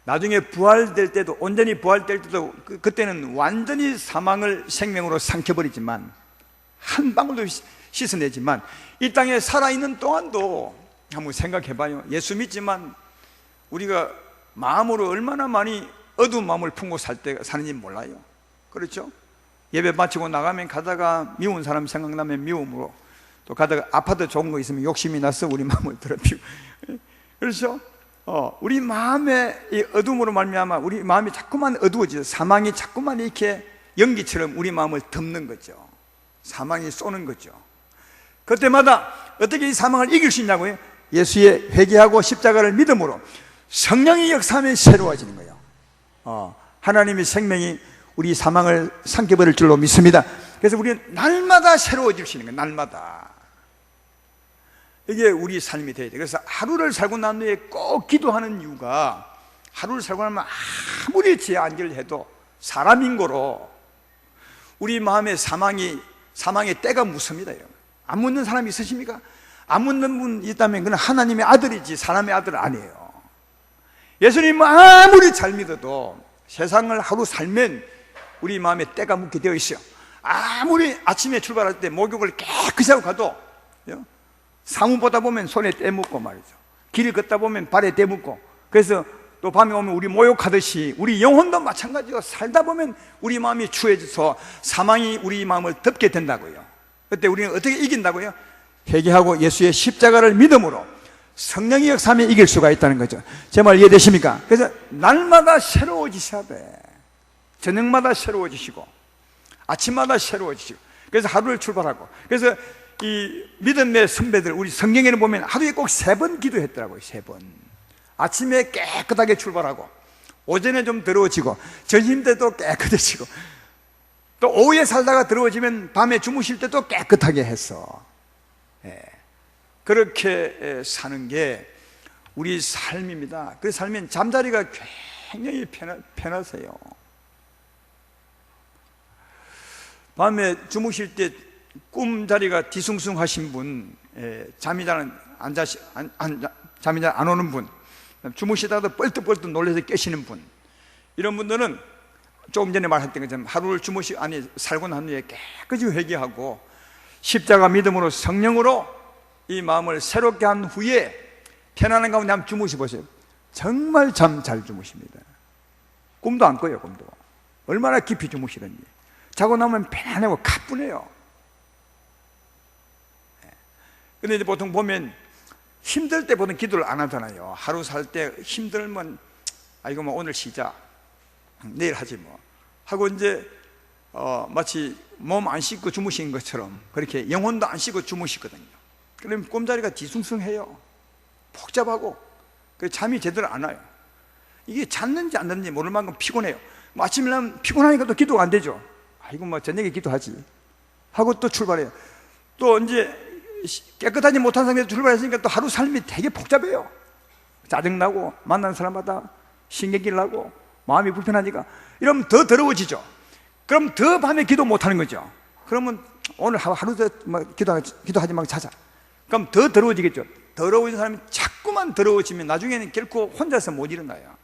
나중에 부활될 때도, 온전히 부활될 때도 그때는 완전히 사망을 생명으로 삼켜버리지만, 한 방울도 씻어내지만, 이 땅에 살아있는 동안도 한번 생각해봐요. 예수 믿지만 우리가 마음으로 얼마나 많이 어두운 마음을 품고 사는지 몰라요. 그렇죠? 예배 마치고 나가면 가다가 미운 사람 생각나면 미움으로, 또 가다가 아파트 좋은 거 있으면 욕심이 나서 우리 마음을 더럽히고. 그렇죠? 우리 마음의 이 어둠으로 말미암아 우리 마음이 자꾸만 어두워지죠. 사망이 자꾸만 이렇게 연기처럼 우리 마음을 덮는 거죠. 사망이 쏘는 거죠. 그때마다 어떻게 이 사망을 이길 수 있냐고요? 예수의 회개하고 십자가를 믿음으로 성령이 역사하면 새로워지는 거예요. 하나님의 생명이 우리 사망을 삼켜버릴 줄로 믿습니다. 그래서 우리는 날마다 새로워질 수 있는 거예요. 날마다. 이게 우리 삶이 돼야 돼요. 그래서 하루를 살고 난 후에 꼭 기도하는 이유가, 하루를 살고 나면 아무리 죄 안기를 해도 사람인고로 우리 마음에 사망의 때가 묻습니다. 안 묻는 사람이 있으십니까? 안 묻는 분 있다면 그는 하나님의 아들이지 사람의 아들 아니에요. 예수님 아무리 잘 믿어도 세상을 하루 살면 우리 마음에 때가 묻게 되어 있어요. 아무리 아침에 출발할 때 목욕을 깨끗이 하고 가도 사무 보다 보면 손에 때 묻고 말이죠. 길을 걷다 보면 발에 때 묻고. 그래서 또 밤에 오면 우리 목욕하듯이 우리 영혼도 마찬가지로 살다 보면 우리 마음이 추해져서 사망이 우리 마음을 덮게 된다고요. 그때 우리는 어떻게 이긴다고요? 회개하고 예수의 십자가를 믿음으로 성령이 역사하면 이길 수가 있다는 거죠. 제 말 이해되십니까? 그래서 날마다 새로워지셔야 돼. 저녁마다 새로워지시고 아침마다 새로워지시고. 그래서 하루를 출발하고. 그래서 이 믿음의 선배들, 우리 성경에는 보면 하루에 꼭 3번 기도했더라고요. 3번. 아침에 깨끗하게 출발하고, 오전에 좀 더러워지고, 점심 때도 깨끗해지고, 또 오후에 살다가 더러워지면 밤에 주무실 때도 깨끗하게 해서, 그렇게 사는 게 우리 삶입니다. 그래서 살면 잠자리가 굉장히 편하세요. 밤에 주무실 때 꿈자리가 뒤숭숭하신 분, 잠이 잘 안 오는 분, 주무시다가도 뻘떡뻘떡 놀라서 깨시는 분, 이런 분들은 조금 전에 말했던 것처럼 하루를 살고 난 후에 깨끗이 회개하고 십자가 믿음으로 성령으로 이 마음을 새롭게 한 후에 편안한 가운데 한번 주무셔보세요. 정말 잠 잘 주무십니다. 꿈도 안 꿔요. 꿈도 얼마나 깊이 주무시든지. 자고 나면 편안하고 가뿐해요. 근데 이제 보통 보면 힘들 때 보통 기도를 안 하잖아요. 하루 살 때 힘들면 이거 뭐 오늘 쉬자, 내일 하지 뭐 하고 이제 마치 몸 안 씻고 주무신 것처럼 그렇게 영혼도 안 씻고 주무시거든요. 그러면 꿈자리가 뒤숭숭해요. 복잡하고 잠이 제대로 안 와요. 이게 잤는지 안 잤는지 모를 만큼 피곤해요. 뭐 아침에 나면 피곤하니까 또 기도가 안 되죠. 이거 뭐 저녁에 기도하지 하고 또 출발해요. 또 이제 깨끗하지 못한 상태에서 출발했으니까 또 하루 삶이 되게 복잡해요. 짜증나고 만나는 사람마다 신경질 나고 마음이 불편하니까 이러면 더 더러워지죠. 그럼 더 밤에 기도 못하는 거죠. 그러면 오늘 하루 더 기도하지 말고 자자. 그럼 더 더러워지겠죠. 더러워진 사람이 자꾸만 더러워지면 나중에는 결코 혼자서 못 일어나요.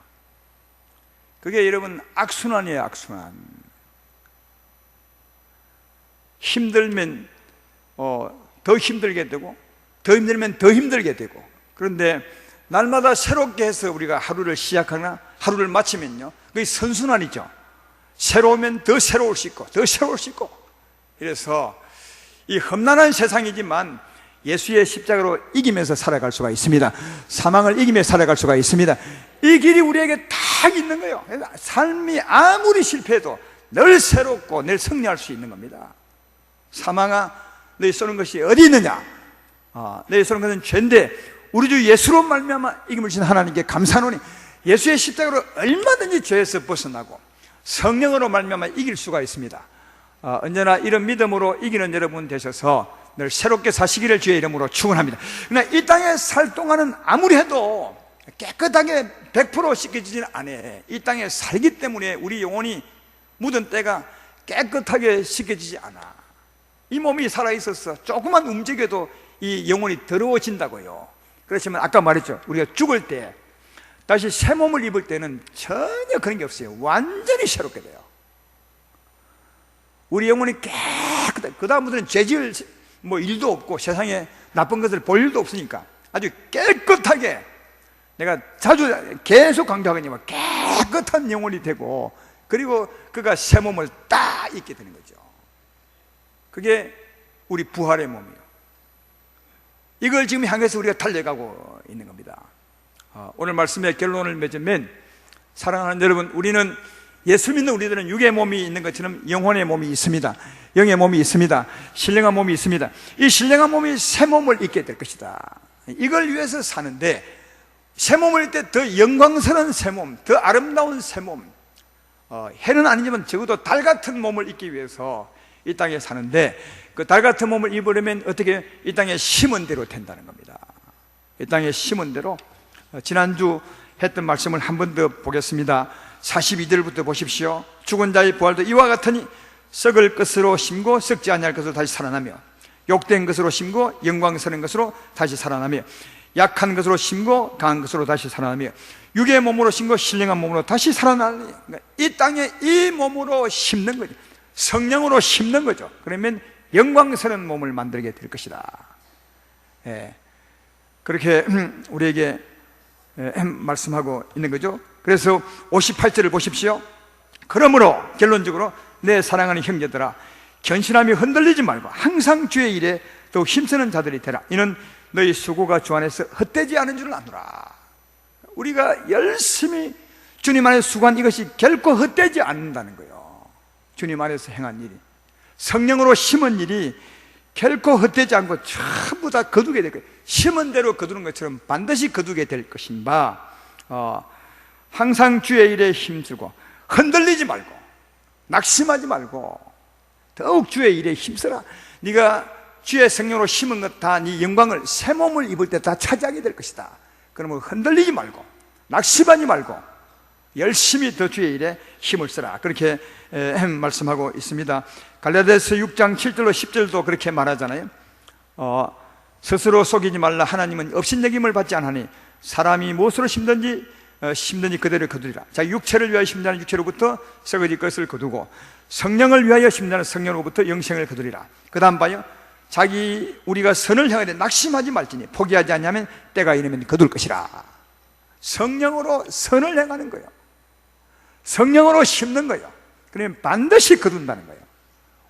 그게 여러분 악순환이에요. 악순환. 힘들면 더 힘들게 되고, 더 힘들면 더 힘들게 되고. 그런데 날마다 새롭게 해서 우리가 하루를 시작하나 하루를 마치면요, 그게 선순환이죠. 새로우면 더 새로울 수 있고 더 새로울 수 있고. 그래서 이 험난한 세상이지만 예수의 십자가로 이기면서 살아갈 수가 있습니다. 사망을 이기며 살아갈 수가 있습니다. 이 길이 우리에게 다 있는 거예요. 삶이 아무리 실패해도 늘 새롭고 늘 승리할 수 있는 겁니다. 사망아, 너희 쏘는 것이 어디 있느냐? 너희 쏘는 것은 죄인데 우리 주 예수로 말미암아 이김을 주신 하나님께 감사하노니 예수의 십자가로 얼마든지 죄에서 벗어나고 성령으로 말미암아 이길 수가 있습니다. 언제나 이런 믿음으로 이기는 여러분 되셔서 늘 새롭게 사시기를 주의 이름으로 축원합니다. 그러나 이 땅에 살 동안은 아무리 해도 깨끗하게 100% 씻겨지지는 않아요. 이 땅에 살기 때문에 우리 영혼이 묻은 때가 깨끗하게 씻겨지지 않아. 이 몸이 살아있어서 조금만 움직여도 이 영혼이 더러워진다고요. 그렇지만 아까 말했죠. 우리가 죽을 때 다시 새 몸을 입을 때는 전혀 그런 게 없어요. 완전히 새롭게 돼요. 우리 영혼이 깨끗해. 그 다음부터는 죄질 뭐 일도 없고 세상에 나쁜 것을 볼 일도 없으니까 아주 깨끗하게, 내가 자주 계속 강조하거든요. 깨끗한 영혼이 되고, 그리고 그가 새 몸을 딱 입게 되는 거죠. 그게 우리 부활의 몸이에요. 이걸 지금 향해서 우리가 달려가고 있는 겁니다. 오늘 말씀의 결론을 맺으면, 사랑하는 여러분, 우리는 예수 믿는 우리들은 육의 몸이 있는 것처럼 영혼의 몸이 있습니다. 영의 몸이 있습니다. 신령한 몸이 있습니다. 이 신령한 몸이 새 몸을 입게 될 것이다. 이걸 위해서 사는데, 새 몸을 입을 때 더 영광스러운 새 몸, 더 아름다운 새 몸, 해는 아니지만 적어도 달 같은 몸을 입기 위해서 이 땅에 사는데, 그 달 같은 몸을 입으려면 어떻게 이 땅에 심은 대로 된다는 겁니다. 이 땅에 심은 대로. 지난주 했던 말씀을 한 번 더 보겠습니다. 42절부터 보십시오. 죽은 자의 부활도 이와 같으니 썩을 것으로 심고 썩지 아니할 것으로 다시 살아나며, 욕된 것으로 심고 영광스러운 것으로 다시 살아나며, 약한 것으로 심고 강한 것으로 다시 살아나며, 육의 몸으로 심고 신령한 몸으로 다시 살아나니, 그러니까 이 땅에 이 몸으로 심는 거죠. 성령으로 심는 거죠. 그러면 영광스러운 몸을 만들게 될 것이다. 그렇게 우리에게 말씀하고 있는 거죠. 그래서 58절을 보십시오. 그러므로 결론적으로 내 사랑하는 형제들아, 견신하며 흔들리지 말고 항상 주의 일에 더욱 힘쓰는 자들이 되라. 이는 너희 수고가 주 안에서 헛되지 않은 줄 아노라. 우리가 열심히 주님 안에 수고한 이것이 결코 헛되지 않는다는 거예요. 주님 안에서 행한 일이, 성령으로 심은 일이 결코 헛되지 않고 전부 다 거두게 될 거예요. 심은 대로 거두는 것처럼 반드시 거두게 될 것인 바, 항상 주의 일에 힘쓰고 흔들리지 말고 낙심하지 말고 더욱 주의 일에 힘써라. 네가 주의 성령으로 심은 것 다 네 영광을 새 몸을 입을 때 다 차지하게 될 것이다. 그러면 흔들리지 말고 낙심하지 말고 열심히 더 주의 일에 힘을 써라. 그렇게 말씀하고 있습니다. 갈라디아서 6장 7절로 10절도 그렇게 말하잖아요. 스스로 속이지 말라. 하나님은 업신여김을 받지 않으니 사람이 무엇으로 심든지 그대로 거두리라. 자, 육체를 위하여 심자는 육체로부터 썩어질 것을 거두고, 성령을 위하여 심자는 성령으로부터 영생을 거두리라. 그 다음 봐요. 우리가 선을 향하되 낙심하지 말지니 포기하지 않냐면 때가 이르면 거둘 것이라. 성령으로 선을 행하는 거예요. 성령으로 심는 거예요. 그러면 반드시 거둔다는 거예요.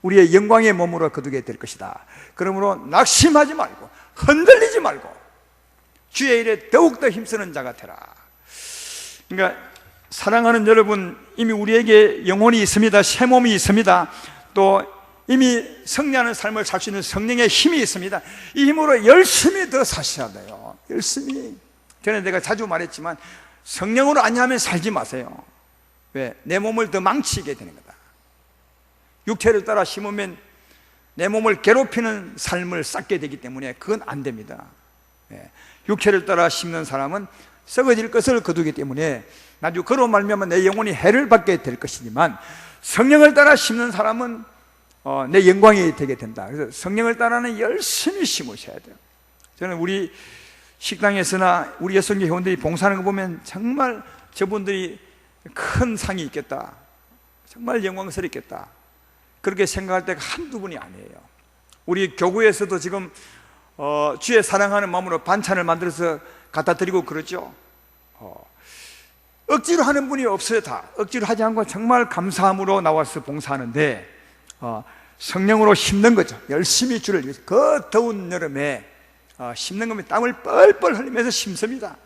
우리의 영광의 몸으로 거두게 될 것이다. 그러므로 낙심하지 말고 흔들리지 말고 주의 일에 더욱더 힘쓰는 자가 되라. 그러니까 사랑하는 여러분, 이미 우리에게 영혼이 있습니다. 새 몸이 있습니다. 또 이미 승리하는 삶을 살 수 있는 성령의 힘이 있습니다. 이 힘으로 열심히 더 사셔야 돼요. 열심히. 전에 내가 자주 말했지만 성령으로 아니하면 살지 마세요. 왜? 내 몸을 더 망치게 되는 거다. 육체를 따라 심으면 내 몸을 괴롭히는 삶을 쌓게 되기 때문에 그건 안 됩니다. 육체를 따라 심는 사람은 썩어질 것을 거두기 때문에 나중에 그로 말미암아 내 영혼이 해를 받게 될 것이지만, 성령을 따라 심는 사람은 내 영광이 되게 된다. 그래서 성령을 따라는 열심히 심으셔야 돼요. 저는 우리 식당에서나 우리 여성교 회원들이 봉사하는 거 보면 정말 저분들이 큰 상이 있겠다, 정말 영광스럽겠다, 그렇게 생각할 때가 한두 분이 아니에요. 우리 교구에서도 지금 주의 사랑하는 마음으로 반찬을 만들어서 갖다 드리고 그러죠. 억지로 하는 분이 없어요. 다 억지로 하지 않고 정말 감사함으로 나와서 봉사하는데 성령으로 심는 거죠. 열심히 주를 위해서 그 더운 여름에 심는 겁니다. 땀을 뻘뻘 흘리면서 심습니다.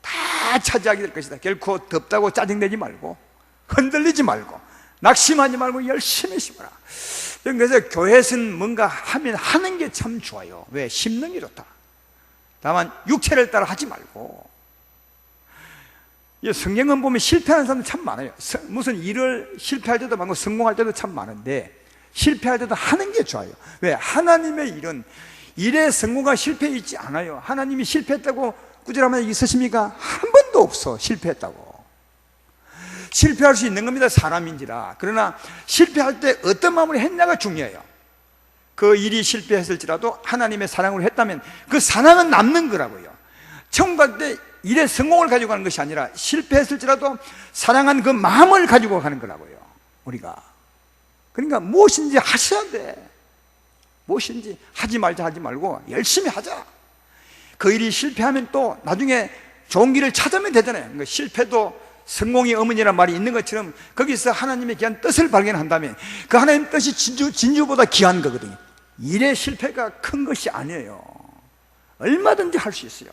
다 차지하게 될 것이다. 결코 덥다고 짜증내지 말고 흔들리지 말고 낙심하지 말고 열심히 심어라. 그래서 교회에서는 뭔가 하면 하는 게 참 좋아요. 왜? 심는 게 좋다. 다만 육체를 따라 하지 말고. 성경은 보면 실패하는 사람들 참 많아요. 무슨 일을 실패할 때도 많고 성공할 때도 참 많은데 실패할 때도 하는 게 좋아요. 왜? 하나님의 일은 일에 성공과 실패 있지 않아요. 하나님이 실패했다고 꾸지람한 적 있으십니까? 한 번도 없어. 실패했다고. 실패할 수 있는 겁니다. 사람인지라. 그러나 실패할 때 어떤 마음으로 했냐가 중요해요. 그 일이 실패했을지라도 하나님의 사랑으로 했다면 그 사랑은 남는 거라고요. 천국 갈 때 일의 성공을 가지고 가는 것이 아니라 실패했을지라도 사랑한 그 마음을 가지고 가는 거라고요. 우리가. 그러니까 무엇인지 하셔야 돼. 무엇인지 하지 말고 열심히 하자. 그 일이 실패하면 또 나중에 좋은 길을 찾으면 되잖아요. 그러니까 실패도 성공의 어머니란 말이 있는 것처럼 거기서 하나님의 귀한 뜻을 발견한다면 그 하나님 뜻이 진주보다 귀한 거거든요. 일의 실패가 큰 것이 아니에요. 얼마든지 할 수 있어요.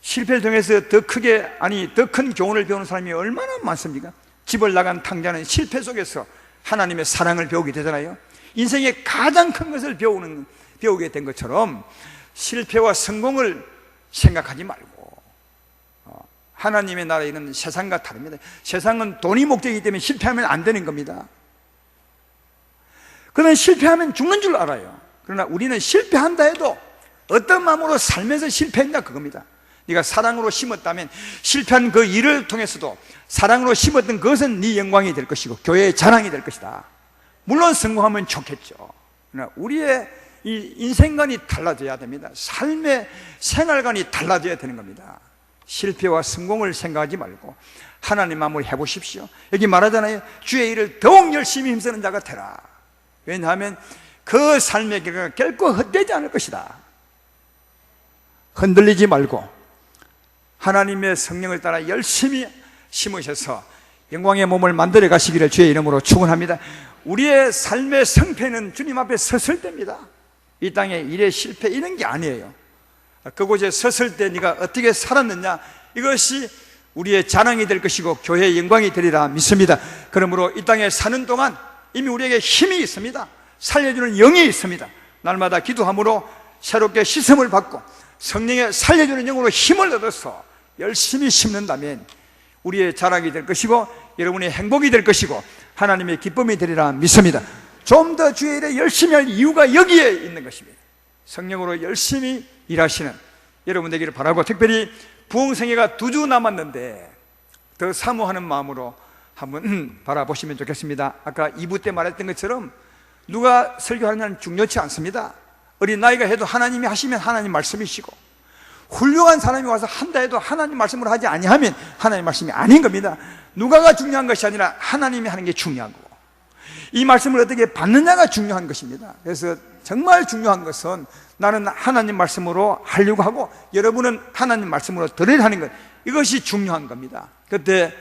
실패를 통해서 더 큰 교훈을 배우는 사람이 얼마나 많습니까? 집을 나간 탕자는 실패 속에서 하나님의 사랑을 배우게 되잖아요. 인생의 가장 큰 것을 배우게 된 것처럼 실패와 성공을 생각하지 말고 하나님의 나라에는 세상과 다릅니다. 세상은 돈이 목적이기 때문에 실패하면 안 되는 겁니다. 그러나 실패하면 죽는 줄 알아요. 그러나 우리는 실패한다 해도 어떤 마음으로 살면서 실패했냐 그겁니다. 네가 사랑으로 심었다면 실패한 그 일을 통해서도 사랑으로 심었던 그것은 네 영광이 될 것이고 교회의 자랑이 될 것이다. 물론 성공하면 좋겠죠. 그러나 우리의 이 인생관이 달라져야 됩니다. 삶의 생활관이 달라져야 되는 겁니다. 실패와 성공을 생각하지 말고 하나님 마음으로 해보십시오. 여기 말하잖아요. 주의 일을 더욱 열심히 힘쓰는 자가 되라. 왜냐하면 그 삶의 결과가 결코 헛되지 않을 것이다. 흔들리지 말고 하나님의 성령을 따라 열심히 심으셔서 영광의 몸을 만들어 가시기를 주의 이름으로 축원합니다. 우리의 삶의 성패는 주님 앞에 섰을 때입니다. 이 땅에 일의 실패 이런 게 아니에요. 그곳에 섰을 때 네가 어떻게 살았느냐, 이것이 우리의 자랑이 될 것이고 교회의 영광이 되리라 믿습니다. 그러므로 이 땅에 사는 동안 이미 우리에게 힘이 있습니다. 살려주는 영이 있습니다. 날마다 기도함으로 새롭게 씻음을 받고 성령의 살려주는 영으로 힘을 얻어서 열심히 심는다면 우리의 자랑이 될 것이고 여러분의 행복이 될 것이고 하나님의 기쁨이 되리라 믿습니다. 좀 더 주의 일에 열심히 할 이유가 여기에 있는 것입니다. 성령으로 열심히 일하시는 여러분 되기를 바라고, 특별히 부흥생애가 2주 남았는데 더 사모하는 마음으로 한번 바라보시면 좋겠습니다. 아까 2부 때 말했던 것처럼 누가 설교하느냐는 중요치 않습니다. 어린 나이가 해도 하나님이 하시면 하나님 말씀이시고, 훌륭한 사람이 와서 한다 해도 하나님 말씀으로 하지 아니하면 하나님 말씀이 아닌 겁니다. 누가가 중요한 것이 아니라 하나님이 하는 게 중요한 거고, 이 말씀을 어떻게 받느냐가 중요한 것입니다. 그래서 정말 중요한 것은 나는 하나님 말씀으로 하려고 하고 여러분은 하나님 말씀으로 들으려 하는 것, 이것이 중요한 겁니다. 그때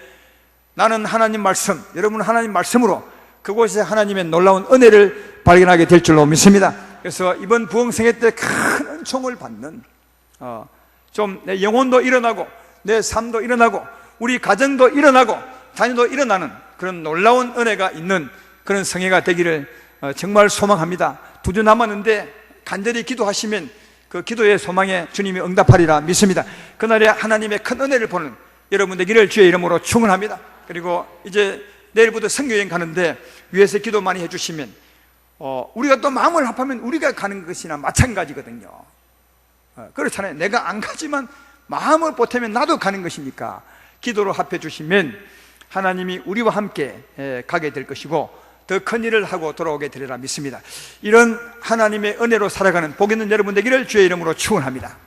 나는 하나님 말씀, 여러분은 하나님 말씀으로 그곳에 하나님의 놀라운 은혜를 발견하게 될 줄로 믿습니다. 그래서 이번 부흥생애 때 큰 은총을 받는 좀 내 영혼도 일어나고 내 삶도 일어나고 우리 가정도 일어나고 자녀도 일어나는 그런 놀라운 은혜가 있는 그런 성회가 되기를 정말 소망합니다. 2주 남았는데 간절히 기도하시면 그 기도의 소망에 주님이 응답하리라 믿습니다. 그날에 하나님의 큰 은혜를 보는 여러분 되기를 주의 이름으로 축원합니다. 그리고 이제 내일부터 선교여행 가는데 위에서 기도 많이 해주시면 우리가 또 마음을 합하면 우리가 가는 것이나 마찬가지거든요. 그렇잖아요. 내가 안 가지만 마음을 보태면 나도 가는 것이니까 기도로 합해 주시면 하나님이 우리와 함께 가게 될 것이고 더 큰 일을 하고 돌아오게 되리라 믿습니다. 이런 하나님의 은혜로 살아가는 복 있는 여러분 되기를 주의 이름으로 축원합니다.